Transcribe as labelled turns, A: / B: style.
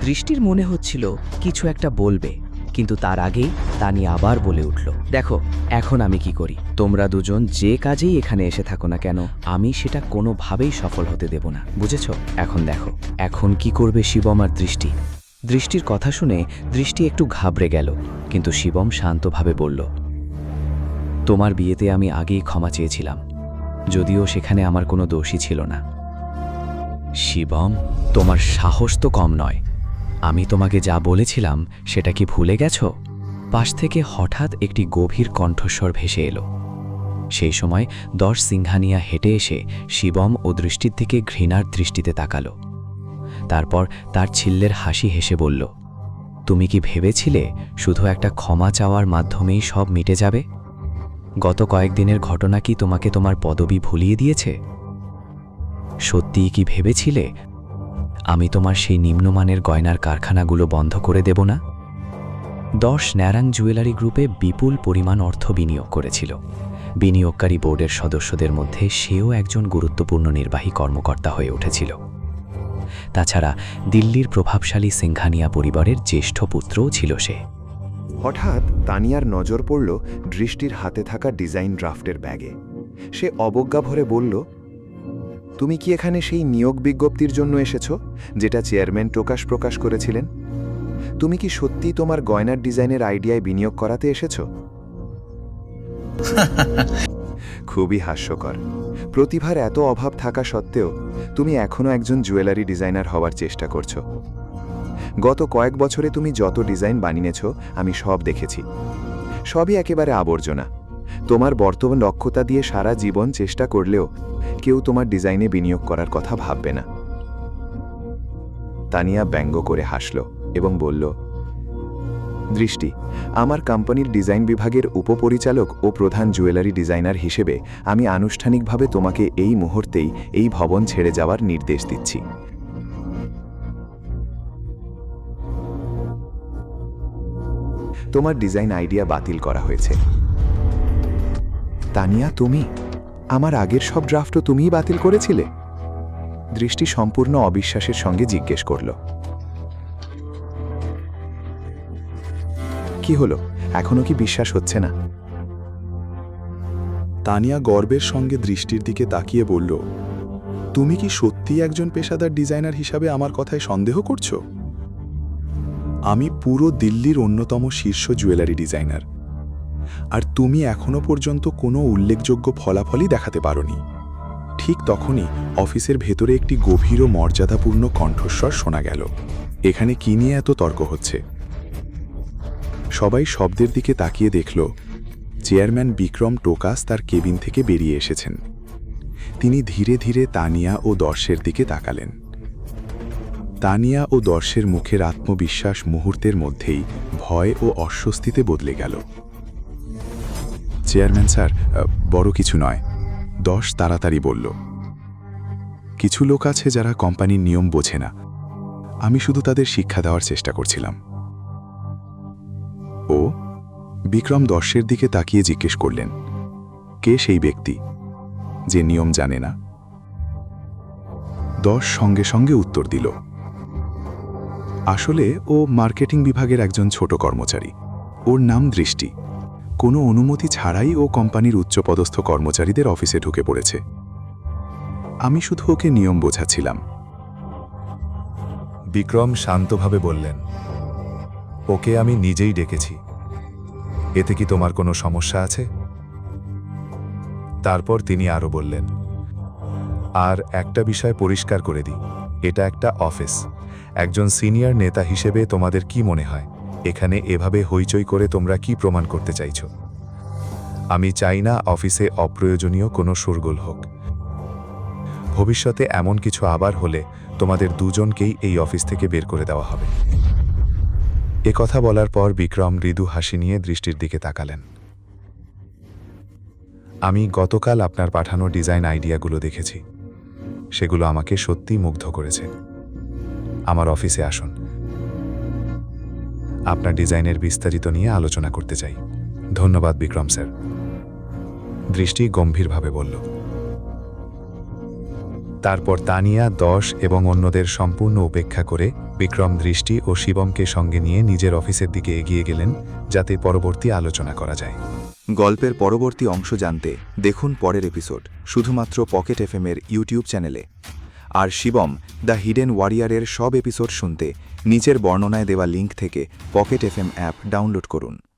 A: দৃষ্টির মনে হচ্ছিল কিছু একটা বলবে, কিন্তু তার আগেই তানিয়া আবার বলে উঠল, দেখো এখন আমি কি করি, তোমরা দুজন যে কাজেই এখানে এসে থাকো না কেন আমি সেটা কোনোভাবেই সফল হতে দেব না, বুঝেছ? এখন দেখো এখন কি করবে শিবম আর দৃষ্টি। দৃষ্টির কথা শুনে দৃষ্টি একটু ঘাবড়ে গেল, কিন্তু শিবম শান্তভাবে বলল, তোমার বিয়েতে আমি আগেই ক্ষমা চেয়েছিলাম, যদিও সেখানে আমার কোনো দোষই ছিল না। শিবম, তোমার সাহস তো কম নয়, আমি তোমাকে যা বলেছিলাম সেটা কি ভুলে গেছ? পাশ থেকে হঠাৎ একটি গভীর কণ্ঠস্বর ভেসে এলো। সেই সময় 10 সিংহানিয়া হেঁটে এসে শিবম ও দৃষ্টির দিকে ঘৃণার দৃষ্টিতে তাকালো। তারপর তার ছিল্লের হাসি হেসে বলল, তুমি কি ভেবেছিলে শুধু একটা ক্ষমা চাওয়ার মাধ্যমেই সব মিটে যাবে? গত কয়েকদিনের ঘটনা কি তোমাকে তোমার পদবি ভুলিয়ে দিয়েছে? সত্যিই কি ভেবেছিলে আমি তোমার সেই নিম্নমানের গয়নার কারখানাগুলো বন্ধ করে দেব না? 10 ন্যারাং জুয়েলারি গ্রুপে বিপুল পরিমাণ অর্থ বিনিয়োগ করেছিল। বিনিয়োগকারী বোর্ডের সদস্যদের মধ্যে সেও একজন গুরুত্বপূর্ণ নির্বাহী কর্মকর্তা হয়ে উঠেছিল। তাছাড়া দিল্লির প্রভাবশালী সিংঘানিয়া পরিবারের জ্যেষ্ঠ পুত্রও ছিল সে।
B: হঠাৎ তানিয়ার নজর পড়ল দৃষ্টির হাতে থাকা ডিজাইন ড্রাফটের ব্যাগে। সে অবজ্ঞা ভরে বলল, তুমি কি এখানে সেই নিয়োগ বিজ্ঞপ্তির জন্য এসেছ যেটা চেয়ারম্যান প্রকাশ করেছিলেন? তুমি কি সত্যি তোমার গয়নার ডিজাইনের আইডিয়ায় বিনিয়োগ করাতে এসেছ? খুবই হাস্যকর। প্রতিভার এত অভাব থাকা সত্ত্বেও তুমি এখনও একজন জুয়েলারি ডিজাইনার হওয়ার চেষ্টা করছো। গত কয়েক বছরে তুমি যত ডিজাইন বানিয়েছ আমি সব দেখেছি, সবই একেবারে আবর্জনা। তোমার বর্তমান দক্ষতা দিয়ে সারা জীবন চেষ্টা করলেও কেউ তোমার ডিজাইনে বিনিয়োগ করার কথা ভাববে না। তানিয়া ব্যঙ্গ করে হাসল এবং বলল, দৃষ্টি, আমার কোম্পানির ডিজাইন বিভাগের উপপরিচালক ও প্রধান জুয়েলারি ডিজাইনার হিসেবে আমি আনুষ্ঠানিকভাবে তোমাকে এই মুহূর্তেই এই ভবন ছেড়ে যাওয়ার নির্দেশ দিচ্ছি। তোমার ডিজাইন আইডিয়া বাতিল করা হয়েছে। তানিয়া, তুমি? আমার আগের সব ড্রাফটও তুমিই বাতিল করেছিলে? দৃষ্টি সম্পূর্ণ অবিশ্বাসের সঙ্গে জিজ্ঞেস করল, কি হলো, এখনো কি বিশ্বাস হচ্ছে না?
C: তানিয়া গর্বের সঙ্গে দৃষ্টির দিকে তাকিয়ে বলল, তুমি কি সত্যিই একজন পেশাদার ডিজাইনার হিসাবে আমার কথায় সন্দেহ করছো? আমি পুরো দিল্লির অন্যতম শীর্ষ জুয়েলারি ডিজাইনার, আর তুমি এখনো পর্যন্ত কোনো উল্লেখযোগ্য ফলাফলই দেখাতে পারোনি। ঠিক তখনই অফিসের ভেতরে একটি গভীর ও মর্যাদাপূর্ণ কণ্ঠস্বর শোনা গেল, এখানে কি নিয়ে এত তর্ক হচ্ছে? সবাই শব্দের দিকে তাকিয়ে দেখল চেয়ারম্যান বিক্রম টোকাস তার কেবিন থেকে বেরিয়ে এসেছেন। তিনি ধীরে ধীরে তানিয়া ও দর্শের দিকে তাকালেন। তানিয়া ও দর্শের মুখের আত্মবিশ্বাস মুহূর্তের মধ্যেই ভয় ও অস্বস্তিতে বদলে গেল। চেয়ারম্যান স্যার, বড় কিছু নয়, দর্শ তাড়াতাড়ি বলল। কিছু লোক আছে যারা কোম্পানির নিয়ম বোঝে না, আমি শুধু তাদের শিক্ষা দেওয়ার চেষ্টা করছিলাম। ও? বিক্রম দর্শের দিকে তাকিয়ে জিজ্ঞেস করলেন, কে সেই ব্যক্তি যে নিয়ম জানে না? দর্শ সঙ্গে সঙ্গে উত্তর দিল, আসলে ও মার্কেটিং বিভাগের একজন ছোট কর্মচারী। ওর নাম দৃষ্টি। কোনো অনুমতি ছাড়াই ও কোম্পানির উচ্চপদস্থ কর্মচারীদের অফিসে ঢুকে পড়েছে। আমি শুধু ওকে নিয়ম বোঝাচ্ছিলাম।
D: বিক্রম শান্তভাবে বললেন, ওকে আমি নিজেই ডেকেছি, এতে কি তোমার কোনো সমস্যা আছে? তারপর তিনি আরও বললেন, আর একটা বিষয় পরিষ্কার করে দিই, এটা একটা অফিস। একজন সিনিয়র নেতা হিসেবে তোমাদের কি মনে হয় এখানে এভাবে হইচই করে তোমরা কি প্রমাণ করতে চাইছো? আমি চাই না অফিসে অপ্রয়োজনীয় কোনো শোরগোল হোক। ভবিষ্যতে এমন কিছু আবার হলে তোমাদের দুজনকেই এই অফিস থেকে বের করে দেওয়া হবে। কথা বলার পর বিক্রম মৃদু হাসি নিয়ে দৃষ্টির দিকে তাকালেন। আমি গতকাল আপনার পাঠানো ডিজাইন আইডিয়াগুলো দেখেছি, সেগুলো আমাকে সত্যিই মুগ্ধ করেছে। আমার অফিসে আসুন, আপনার ডিজাইনের বিস্তারিত নিয়ে আলোচনা করতে চাই। ধন্যবাদ বিক্রম স্যার, দৃষ্টি গম্ভীরভাবে বলল। তারপর তানিয়া, দশ এবং অন্যদের সম্পূর্ণ উপেক্ষা করে বিক্রম দৃষ্টি ও শিবমকে সঙ্গে নিয়ে নিজের অফিসের দিকে এগিয়ে গেলেন যাতে পরবর্তী আলোচনা করা যায়।
B: গল্পের পরবর্তী অংশ জানতে দেখুন পরের এপিসোড শুধুমাত্র পকেট এফএম-এর ইউটিউব চ্যানেলে। আর শিবম দ্য হিডেন ওয়ারিয়ারের সব এপিসোড শুনতে নিচের বর্ণনায় দেওয়া লিঙ্ক থেকে পকেট এফএম অ্যাপ ডাউনলোড করুন।